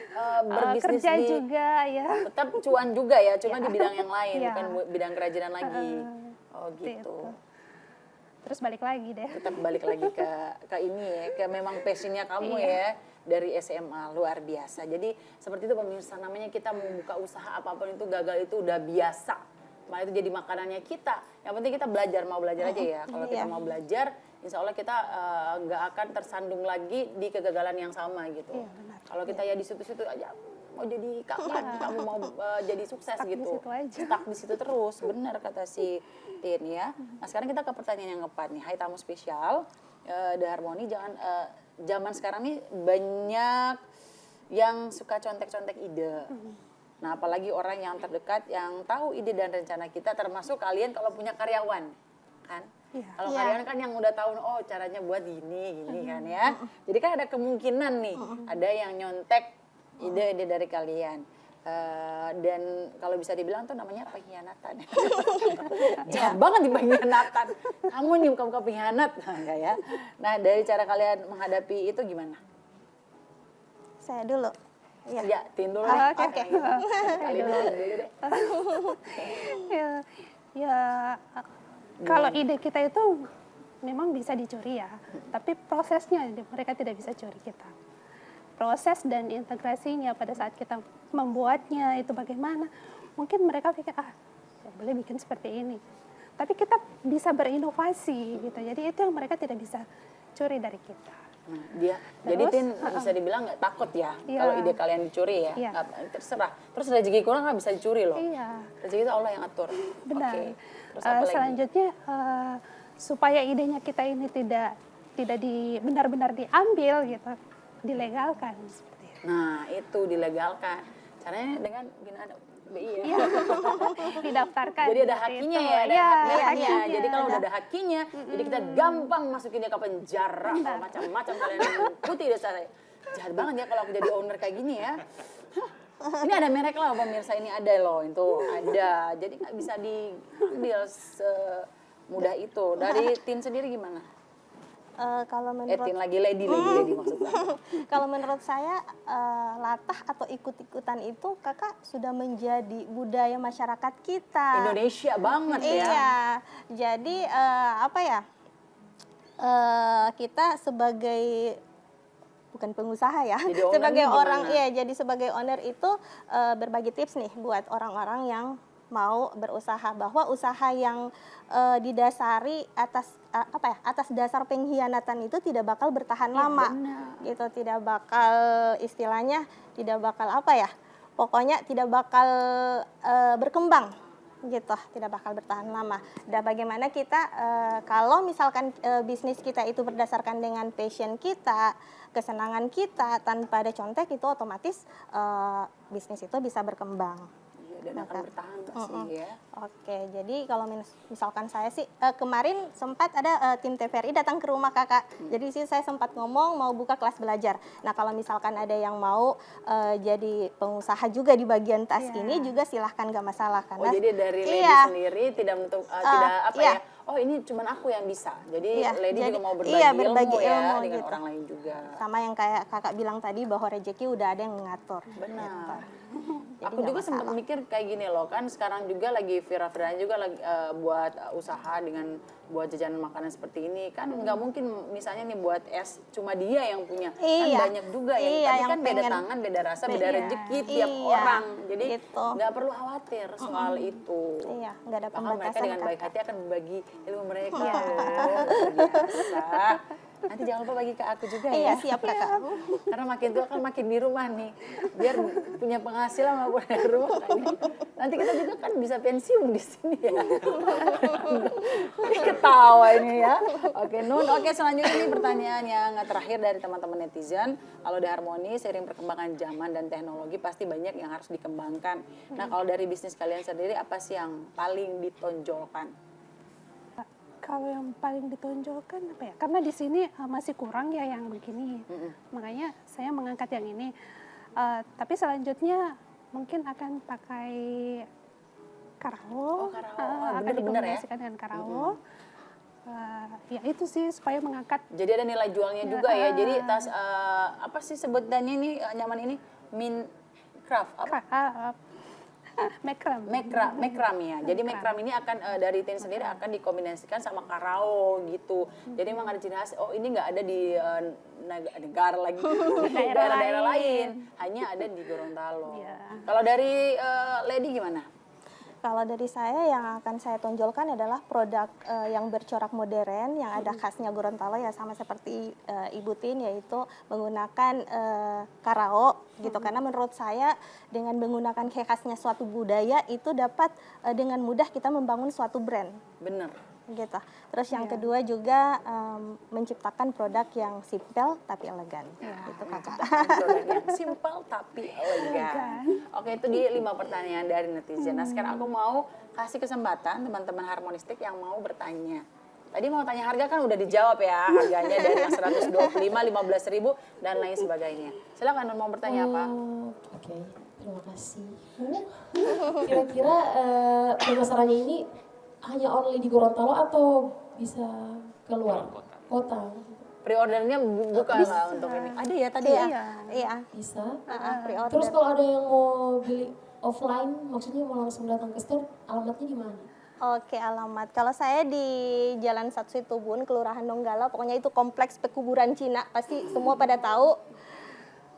berbisnis kerja di- juga ya. Tetap cuan juga ya, cuma di bidang yang lain, Iya. bukan bidang kerajinan lagi. Oh Seperti gitu. itu. Terus balik lagi deh. Tetap balik lagi ke ini ya, ke memang passionnya kamu ya dari SMA, luar biasa. Jadi seperti itu pemirsa, namanya kita mau buka usaha apapun itu gagal itu udah biasa. Malah itu jadi makanannya kita. Yang penting kita belajar, mau belajar aja ya. Kalau kita mau belajar, insya Allah kita nggak akan tersandung lagi di kegagalan yang sama gitu. Iya, benar. Kalau kita ya di situ-situ aja mau jadi kapan kamu mau jadi sukses Stuck di gitu. situ aja. Stuck di situ terus, benar kata si Tin ya. Nah sekarang kita ke pertanyaan yang keempat nih. Hai tamu spesial, The Harmony, zaman sekarang nih banyak yang suka contek-contek ide. Nah apalagi orang yang terdekat yang tahu ide dan rencana kita, termasuk kalian kalau punya karyawan kan. Iya. Kalau Iya. karyawan kan yang udah tahu oh caranya buat gini kan ya. Jadi kan ada kemungkinan nih ada yang nyontek ide-ide dari kalian. Dan kalau bisa dibilang tuh namanya pengkhianatan. Jahat banget di pengkhianatan. Kamu nih bukan pengkhianat, nah, enggak ya? Nah dari cara kalian menghadapi itu gimana? Saya dulu. Iya. Ya, Tin dulu Oh, deh. oke. Kali ini Tin dulu deh. ya kalau ide kita itu memang bisa dicuri ya, tapi prosesnya mereka tidak bisa curi kita. Proses dan integrasinya pada saat kita membuatnya itu bagaimana? Mungkin mereka pikir ya boleh bikin seperti ini, tapi kita bisa berinovasi gitu. Jadi itu yang mereka tidak bisa curi dari kita. Nah, jadi Tin bisa dibilang nggak takut ya Iya. kalau ide kalian dicuri ya, Iya. terserah. Terus rezeki kurang nggak bisa dicuri loh. Iya. Rezeki itu Allah yang atur. Benar. Oke. Terus apa lagi? Selanjutnya supaya idenya kita ini tidak benar-benar diambil gitu, dilegalkan seperti itu. Nah itu dilegalkan. Caranya dengan binaan BI ya. Iya. Didaftarkan. Jadi ada seperti hakinya itu. ya, ada Iya, hak merahnya. hakinya. Jadi kalau udah ada hakinya, jadi kita gampang masukin dia ke penjara. Kalau macam-macam kalian ikuti deh saya. Jahat banget ya kalau aku jadi owner kayak gini ya. Hah, ini ada merek lah pemirsa, ini ada loh, itu ada. Jadi nggak bisa diambil semudah itu. Dari Tin sendiri gimana? Kalau Tin menurut lady maksudnya. kalau menurut saya latah atau ikut-ikutan itu kakak sudah menjadi budaya masyarakat kita. Indonesia banget ya. Iya, jadi kita sebagai bukan pengusaha ya, Jadi owner sebagai nih orang gimana? iya, jadi sebagai owner itu berbagi tips nih buat orang-orang yang mau berusaha, bahwa usaha yang didasari atas dasar pengkhianatan itu tidak bakal bertahan lama, gitu, tidak bakal istilahnya tidak bakal pokoknya tidak bakal berkembang, gitu, tidak bakal bertahan lama. Dan bagaimana kita kalau misalkan bisnis kita itu berdasarkan dengan passion kita, kesenangan kita, tanpa ada contek, itu otomatis bisnis itu bisa berkembang. Dan akan bertahan pasti ya. Oke, jadi kalau misalkan saya sih kemarin sempat ada tim TVRI datang ke rumah kakak. Jadi sih saya sempat ngomong mau buka kelas belajar. Nah kalau misalkan ada yang mau jadi pengusaha juga di bagian tas ini juga silahkan, gak masalah karena. Oh jadi dari lady Iya. sendiri tidak menutup Iya. oh ini cuman aku yang bisa. Jadi Iya, Lady jadi- juga mau berbagi, iya, berbagi ilmu ya ilmu dengan gitu. orang lain juga. Sama yang kayak kakak bilang tadi bahwa rezeki udah ada yang mengatur. Benar. Jadi Aku nggak juga sempat masalah. mikir kayak gini loh, kan sekarang juga lagi viral-viralnya juga lagi buat usaha dengan buat jajanan makanan seperti ini. Kan nggak mungkin misalnya nih buat es cuma dia yang punya. Iya. Kan banyak juga yang Iya, tapi yang kan beda pengen- tangan, beda rasa, beda Iya. rezeki tiap Iya, orang. Jadi gitu. nggak perlu khawatir soal itu. Iya, nggak ada Bahkan mereka pembatasan. dengan baik Kakak. hati akan berbagi ilmu mereka. Iya. Luar biasa. Nanti jangan lupa bagi ke aku juga Iya, ya. siap kakak. Karena makin tua kan makin di rumah nih. Biar punya penghasilan maupun dari rumah. Nanti kita juga kan bisa pensiun di sini ya. Ketawa ini ya. Oke Nun, oke selanjutnya ini pertanyaan yang terakhir dari teman-teman netizen. Kalau di Harmoni, seiring perkembangan zaman dan teknologi pasti banyak yang harus dikembangkan. Nah kalau dari bisnis kalian sendiri apa sih yang paling ditonjolkan? Kalau yang paling ditonjolkan apa ya? Karena di sini masih kurang ya yang begini. Makanya saya mengangkat yang ini. Tapi selanjutnya mungkin akan pakai Oh, karawo. karawo. Akan Bener-bener ya? dikombinasikan dengan karawo. Ya itu sih supaya mengangkat Jadi ada nilai jualnya juga ya. Jadi tas apa sih sebutannya ini nyaman ini? Min craft apa? makram. Mekram ya. Jadi mekram ini akan dari Tin sendiri akan dikombinasikan sama karao gitu. Jadi memang ada ciri khas. Oh ini nggak ada di negara lagi, daerah-daerah lain. Hanya ada di Gorontalo. Iya. Kalau dari Lady gimana? Kalau dari saya yang akan saya tonjolkan adalah produk yang bercorak modern, yang ada khasnya Gorontalo ya sama seperti Ibu Tin, yaitu menggunakan karao gitu. Karena menurut saya dengan menggunakan khasnya suatu budaya itu dapat dengan mudah kita membangun suatu brand Bener. gitu. Terus yang kedua juga menciptakan produk yang simpel tapi elegan. Itu kakak. Produk yang simpel tapi elegan. Oke itu dia 5 pertanyaan dari netizen. Nah sekarang aku mau kasih kesempatan teman-teman harmonistik yang mau bertanya. Tadi mau tanya harga kan udah dijawab ya, harganya dari yang 125, 15.000 dan lain sebagainya. Silakan mau bertanya apa? Oke, terima kasih. Kira-kira pemasarannya ini hanya only di Gorontalo atau bisa keluar kota? Pre-ordernya bukan lah untuk ini. Ada ya tadi ya? Iya. Bisa. Pre-order. Terus kalau ada yang mau beli offline, maksudnya mau langsung datang ke store, alamatnya di mana? Oke, alamat. Kalau saya di Jalan Satu Situbun, Kelurahan Donggala, pokoknya itu kompleks pekuburan Cina, pasti semua pada tahu.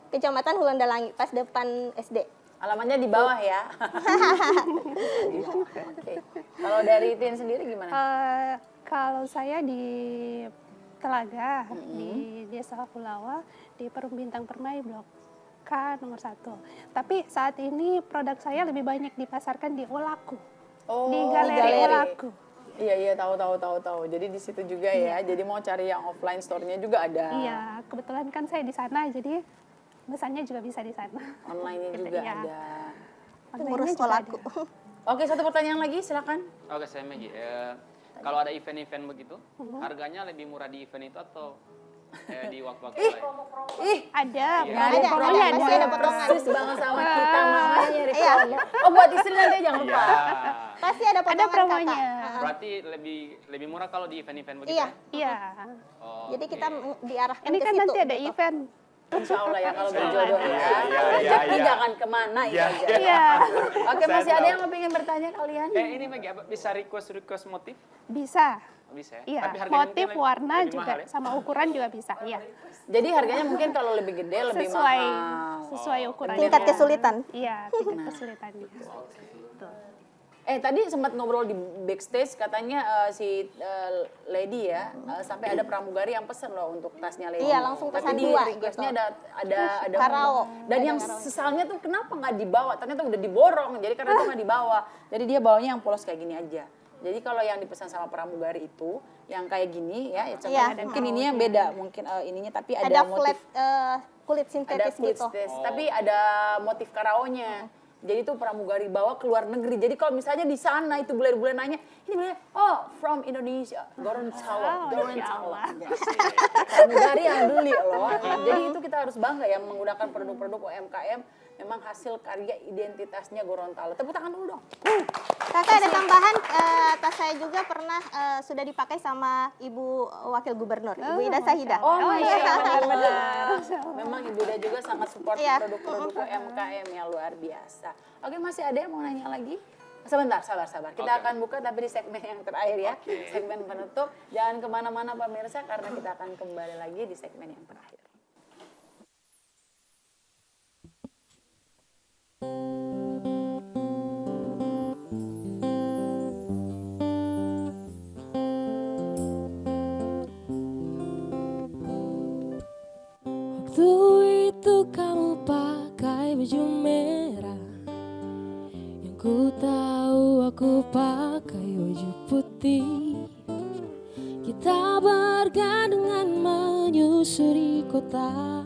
Kecamatan Hulandalangi, pas depan SD. Alamatnya di bawah ya. Oke. Kalau dari Tin sendiri gimana? Kalau saya di Telaga, di Desa Kulawa, di Perum Bintang Permai, Blok K nomor 1. Tapi saat ini produk saya lebih banyak dipasarkan di Olaku. Oh, Di Galeri Olaku. Iya tahu. Jadi di situ juga ya. Jadi mau cari yang offline store-nya juga ada. Iya, kebetulan kan saya di sana, jadi pesannya juga bisa di sana. Online-nya Gitu, juga iya. ada. Ngurus Online-nya juga sekolahku. ada. Oke, satu pertanyaan lagi silakan. Oke, saya Maggie. Kalau ada event-event begitu, harganya lebih murah di event itu atau di waktu-waktu lain? Ada, Iya. ada Ada, promonya pasti ada. ada potongan. Sis banget sama kita, makanya nyari promo. Oh, buat istri nanti jangan lupa. Iya. Pasti ada potongan, Ada promonya. kakak. Berarti lebih murah kalau di event-event begitu? Iya. Iya. Oh, Jadi kita oke. diarahkan Ini ke kan situ. nanti ada gitu. event. Insya Allah ya kalau Insya berjodoh Allah. ya. Iya, Rezeki iya. gak akan kemana itu Iya, aja. Iya. Oke, Saya masih ada tahu. yang mau pengen bertanya kalian? Ini Maggie, apa bisa request motif? Bisa. Bisa ya? Iya, Tapi harganya motif, mungkin warna lebih juga mahal ya? sama ukuran juga bisa. Iya. Jadi harganya mungkin kalau lebih gede lebih Sesuai mahal. sesuai ukuran. Tingkat kesulitan. Iya, tingkat kesulitannya. Betul. Tadi sempat ngobrol di backstage katanya si Lady ya sampai ada pramugari yang pesen loh untuk tasnya Lady. Iya, langsung Tapi pesan di dua, requestnya gitu. ada Karao. Dan Ada yang karaonya. sesalnya tuh kenapa nggak dibawa? Ternyata udah diborong. Jadi karena itu nggak dibawa. Jadi dia bawanya yang polos kayak gini aja. Jadi kalau yang dipesan sama pramugari itu yang kayak gini ya, contohnya Iya. mungkin ininya beda, mungkin ininya tapi ada, Ada motif flat kulit ada sintetis kulit gitu. stes, tapi ada motif karaonya. Jadi itu pramugari bawa ke luar negeri. Jadi kalau misalnya di sana itu bule-bule nanya, ini bule, oh from Indonesia, Gorontalo, Gorontalo. Pramugari yang beli loh. Jadi itu kita harus bangga ya menggunakan produk-produk UMKM. Memang hasil karya identitasnya Gorontalo. Tepuk tangan dulu dong. Kakak ada tambahan, tas saya juga pernah sudah dipakai sama Ibu Wakil Gubernur, Ibu Ida Sahidah. Oh, iya, benar-benar. Memang Ibu Ida juga sangat support Iya. produk-produk UMKM yang luar biasa. Oke, masih ada yang mau nanya lagi? Sebentar, sabar. Kita akan buka tapi di segmen yang terakhir ya. Segmen penutup. Jangan kemana-mana pemirsa karena kita akan kembali lagi di segmen yang terakhir. Waktu itu kamu pakai baju merah, yang ku tahu aku pakai baju putih. Kita bergandengan menyusuri kota,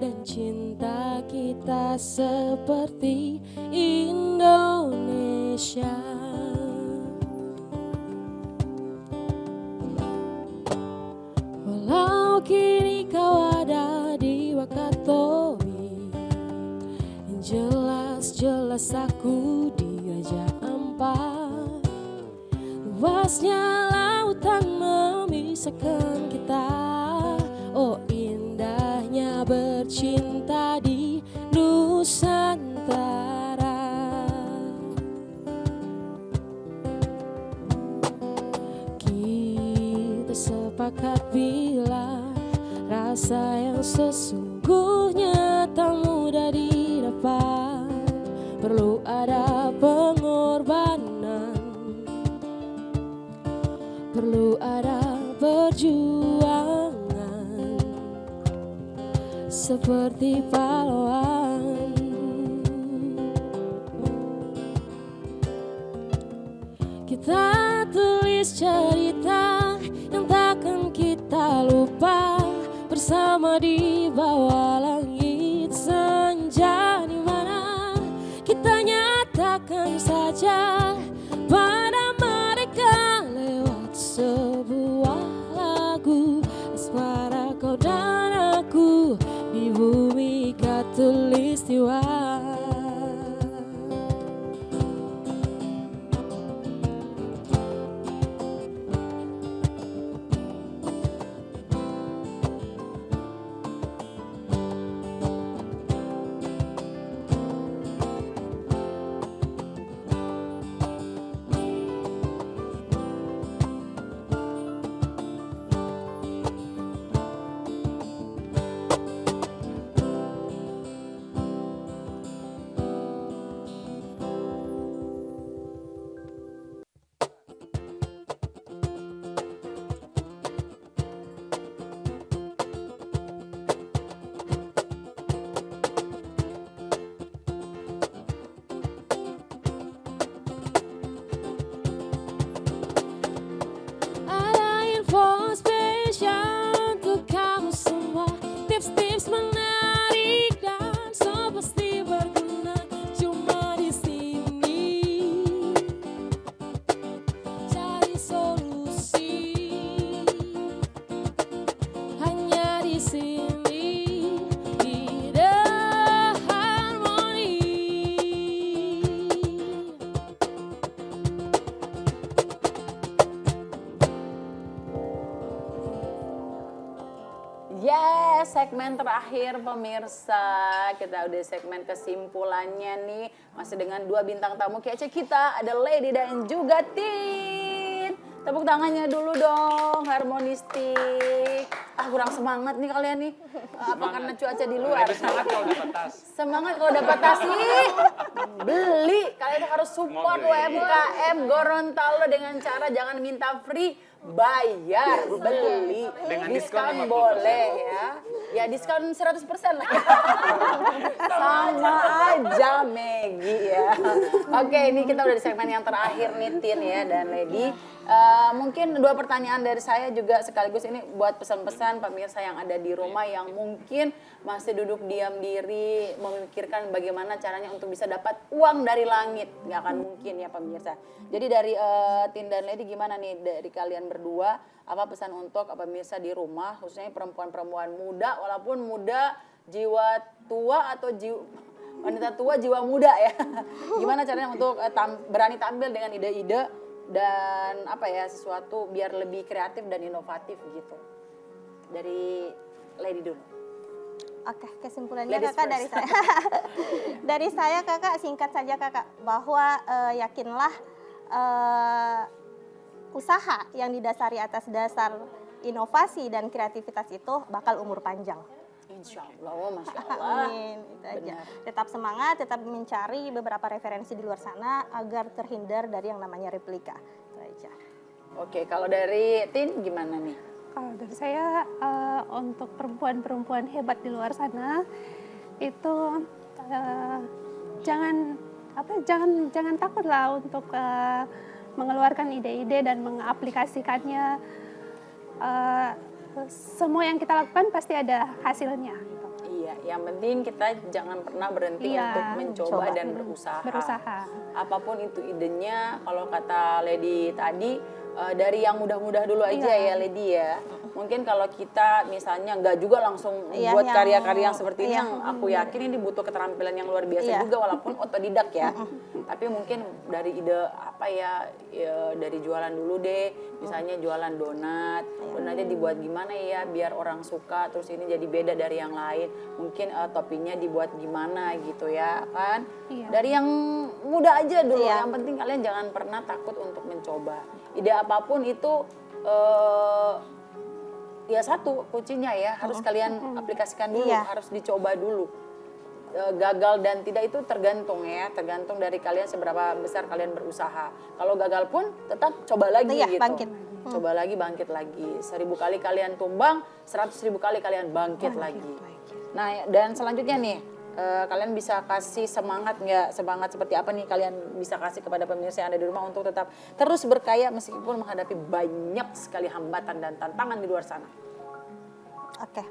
dan cinta kita seperti Indonesia. Walau kini kau ada di Wakatobi, yang jelas-jelas aku di Raja Ampat. Luasnya lautan memisahkan kita, oh indahnya bercinta di Nusantara. Kita sepakat bila rasa yang sesungguhnya tak mudah didapat, perlu ada pengorbanan, perlu ada perjuangan seperti pahlawan. Kita tulis cerita yang takkan kita lupa, bersama di bawah langit senja, di mana kita nyatakan saja pada mereka lewat sebuah lagu. Asmara kau dan aku di bumi Katulistiwa. Ada info spesial untuk kamu semua, tips-tips menarik dan so pasti berguna cuma di sini. Cari solusi hanya di sini, di The Harmony. Yes, segmen terakhir pemirsa. Kita udah segmen kesimpulannya nih. Masih dengan 2 bintang tamu kece kita. Ada Lady dan juga Tin. Tepuk tangannya dulu dong, Harmonistik. Kurang semangat nih kalian nih. Apa karena cuaca di luar? Lebih semangat kalau dapat tas. Semangat kalau dapat tas nih. Beli. Kalian harus support Mau beli. UMKM Gorontalo dengan cara jangan minta free, bayar, beli. Dengan Diskon diskon 50%. boleh ya. Ya diskon 100% lah. Sama aja Megi ya. Oke, ini kita udah di segmen yang terakhir nih Tin ya dan Lady. Mungkin 2 pertanyaan dari saya juga sekaligus ini buat pesan-pesan pemirsa yang ada di rumah yang mungkin masih duduk diam diri memikirkan bagaimana caranya untuk bisa dapat uang dari langit. Nggak akan mungkin ya pemirsa. Jadi dari Tin dan Lady gimana nih dari kalian berdua, apa pesan untuk pemirsa di rumah khususnya perempuan-perempuan muda walaupun muda jiwa tua atau jiwa wanita tua jiwa muda ya. Gimana caranya untuk berani tampil dengan ide-ide dan apa ya, sesuatu biar lebih kreatif dan inovatif gitu. Dari Lady dulu. Oke, kesimpulannya Ladies kakak first. dari saya. Dari saya kakak, singkat saja kakak, bahwa yakinlah usaha yang didasari atas dasar inovasi dan kreativitas itu bakal umur panjang. Insya Allah, Masya Allah. Amin, itu aja. Benar. Tetap semangat, tetap mencari beberapa referensi di luar sana agar terhindar dari yang namanya replika. Itu aja. Oke, kalau dari Tin gimana nih? Kalau dari saya untuk perempuan-perempuan hebat di luar sana itu jangan takutlah untuk mengeluarkan ide-ide dan mengaplikasikannya. Semua yang kita lakukan pasti ada hasilnya. Gitu. Iya, yang penting kita jangan pernah berhenti Iya, untuk mencoba dan berusaha. Berusaha. Apapun itu idenya, kalau kata Lady tadi, dari yang mudah-mudah dulu aja ya Lady ya. Mungkin kalau kita misalnya nggak juga langsung Iya, buat yang- karya-karya yang seperti ini, iya. yang aku yakin ini butuh keterampilan yang luar biasa juga walaupun otodidak ya. Tapi mungkin dari ide apa ya, dari jualan dulu deh, misalnya jualan donat. Donatnya dibuat gimana ya biar orang suka, terus ini jadi beda dari yang lain. Mungkin toppingnya dibuat gimana gitu ya kan. Iya. Dari yang mudah aja dulu, Iya. yang penting kalian jangan pernah takut untuk mencoba. Ide apapun itu ya satu kuncinya ya harus kalian aplikasikan dulu, Iya. harus dicoba dulu. Gagal dan tidak itu tergantung ya, tergantung dari kalian seberapa besar kalian berusaha. Kalau gagal pun tetap coba lagi Iya, gitu. bangkit. Coba lagi, bangkit lagi. 1000 kali kalian tumbang, 100.000 kali kalian bangkit lagi. Nah, dan selanjutnya nih, kalian bisa kasih semangat nggak? Semangat seperti apa nih kalian bisa kasih kepada pemirsa yang ada di rumah untuk tetap terus berkarya meskipun menghadapi banyak sekali hambatan dan tantangan di luar sana? Oke,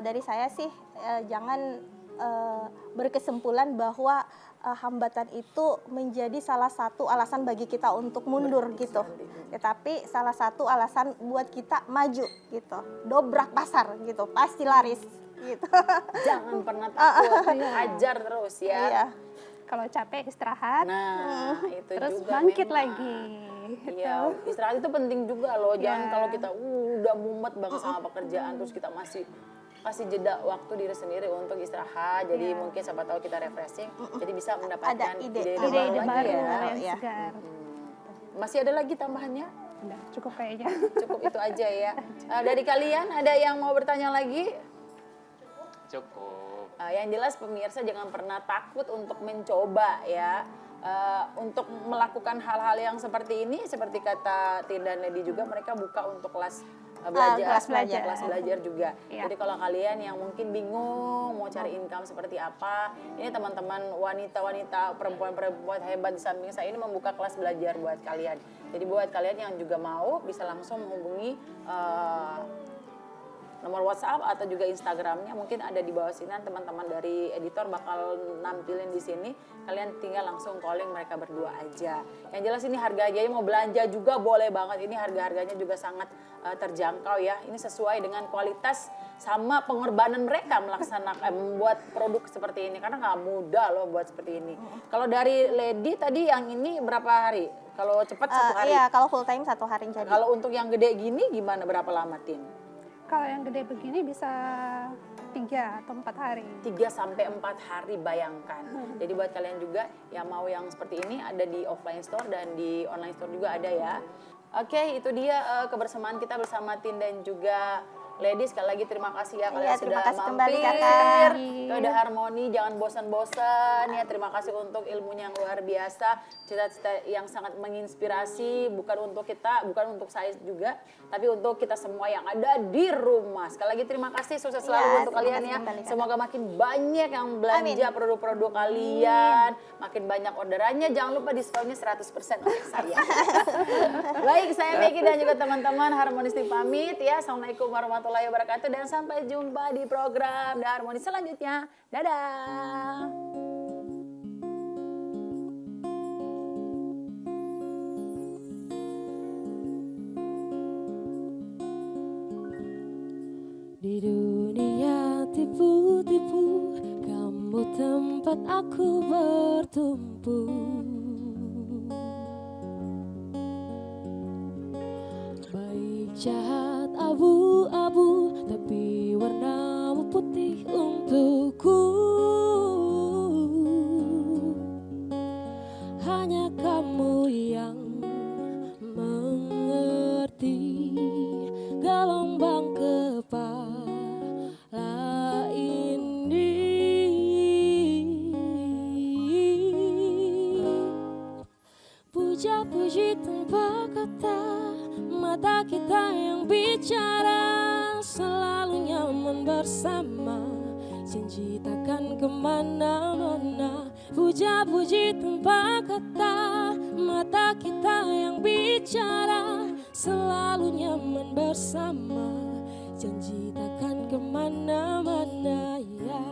dari saya sih jangan berkesimpulan bahwa hambatan itu menjadi salah satu alasan bagi kita untuk mundur gitu. Tetapi salah satu alasan buat kita maju gitu, dobrak pasar gitu, pasti laris gitu. Jangan pernah takut, hajar terus ya. Iya. Kalau capek istirahat, Nah, itu terus juga bangkit memang. lagi. Iya, istirahat itu penting juga loh. Jangan Iya. kalau kita udah mumet banget sama pekerjaan terus kita masih kasih jeda waktu diri sendiri untuk istirahat. Jadi mungkin siapa tahu kita refreshing, jadi bisa mendapatkan Ada ide-ide Ide-ide baru lagi baru ya. yang Iya. segar. Masih ada lagi tambahannya? Udah cukup kayaknya. Cukup itu aja ya. Dari kalian ada yang mau bertanya lagi? Cukup. Yang jelas pemirsa jangan pernah takut untuk mencoba ya. Untuk melakukan hal-hal yang seperti ini, seperti kata Tin dan Lady juga, mereka buka untuk kelas belajar, kelas belajar. juga. Iya. Jadi kalau kalian yang mungkin bingung mau cari income seperti apa, ini teman-teman wanita-wanita, perempuan-perempuan hebat di samping saya ini membuka kelas belajar buat kalian. Jadi buat kalian yang juga mau bisa langsung menghubungi nomor WhatsApp atau juga Instagramnya mungkin ada di bawah sini. Teman-teman dari editor bakal nampilin di sini. Kalian tinggal langsung calling mereka berdua aja. Yang jelas ini harganya mau belanja juga boleh banget. Ini harga-harganya juga sangat terjangkau ya. Ini sesuai dengan kualitas sama pengorbanan mereka melaksanakan membuat produk seperti ini karena nggak mudah loh buat seperti ini. Kalau dari Lady tadi yang ini berapa hari? Kalau cepat 1 hari. Iya, kalau full time 1 hari jadi. Kalau untuk yang gede gini gimana, berapa lama Tin? Kalau yang gede begini bisa 3 atau 4 hari. 3 sampai 4 hari bayangkan. Jadi buat kalian juga yang mau yang seperti ini ada di offline store dan di online store juga ada ya. Oke, itu dia kebersamaan kita bersama Tin dan juga Lady. Sekali lagi terima kasih ya kalian Iya, sudah terima kasih kembali, mampir Kakak. ke The Harmony. Jangan bosan-bosan ya. Terima kasih untuk ilmunya yang luar biasa, cita-cita yang sangat menginspirasi, bukan untuk kita, bukan untuk saya juga, tapi untuk kita semua yang ada di rumah. Sekali lagi terima kasih, sukses selalu Iya, untuk terima kalian kasih ya. kembali, Kakak. Semoga makin banyak yang belanja produk-produk kalian, makin banyak orderannya. Jangan lupa diskonnya 100% untuk saya. Baik, saya Meki dan juga teman-teman Harmonisti pamit ya. Assalamualaikum warahmatullahi wabarakatuh dan sampai jumpa di program The Harmoni selanjutnya. Dadah. Di dunia tipu-tipu, kamu tempat aku bertumpu. Baik jahat abu-abu, tapi warnamu putih untukku. Hanya kamu yang mengerti gelombang kepala ini. Puja-puji tanpa kata, mata kita yang bicara, selalu nyaman bersama, janji takkan kemana-mana. Puja-puji tanpa kata, mata kita yang bicara, selalu nyaman bersama, janji takkan kemana-mana ya.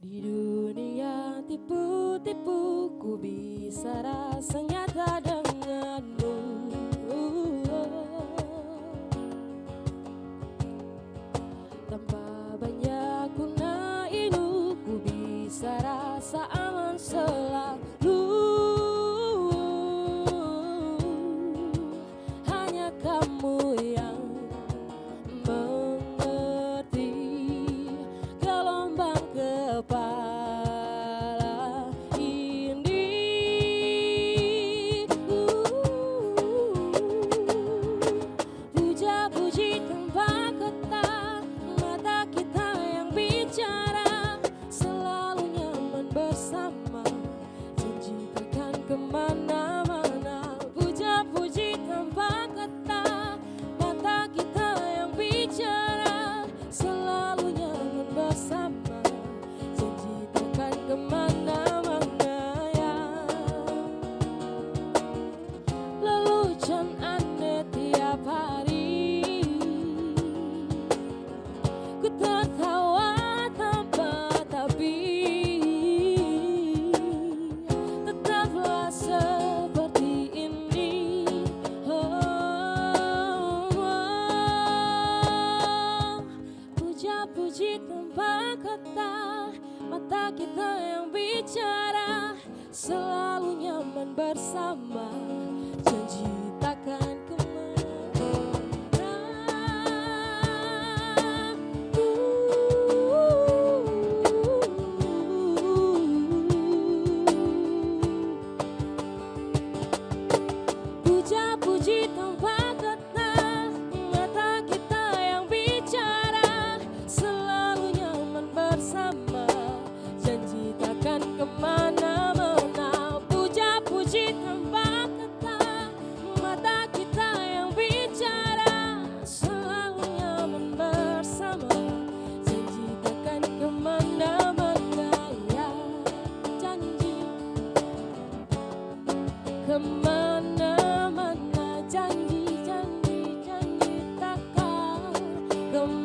Di dunia tipu-tipu, ku bisa rasa nyata denganmu. Tanpa banyak guna ilu, ku bisa rasa aman selalu. Hanya kamu yang mengerti gelombang kepala ini. Puja-puji tanpa kata, mata kita yang bicara, selalu nyaman bersama, janji takkan kemana-mana. Puja-puji tanpa kata, mata kita yang bicara, selalu nyaman bersama, janji takkan kemana-mana ya. Lelucon aneh tiap hari, ku tertawa tanpa tapi, tetaplah seperti ini. Puja-puji tanpa kata, mata kita yang bicara, selalu nyaman bersama, janji takkan puja-puji tanpa kata, mata kita yang bicara, selalu nyaman bersama, janji takkan kemana-mana. Puja-puji tanpa kata, mata kita yang bicara, selalu nyaman bersama, janji takkan kemana-mana ya. Janji kemana-mana, janji, janji, janji takkan kemana-mana.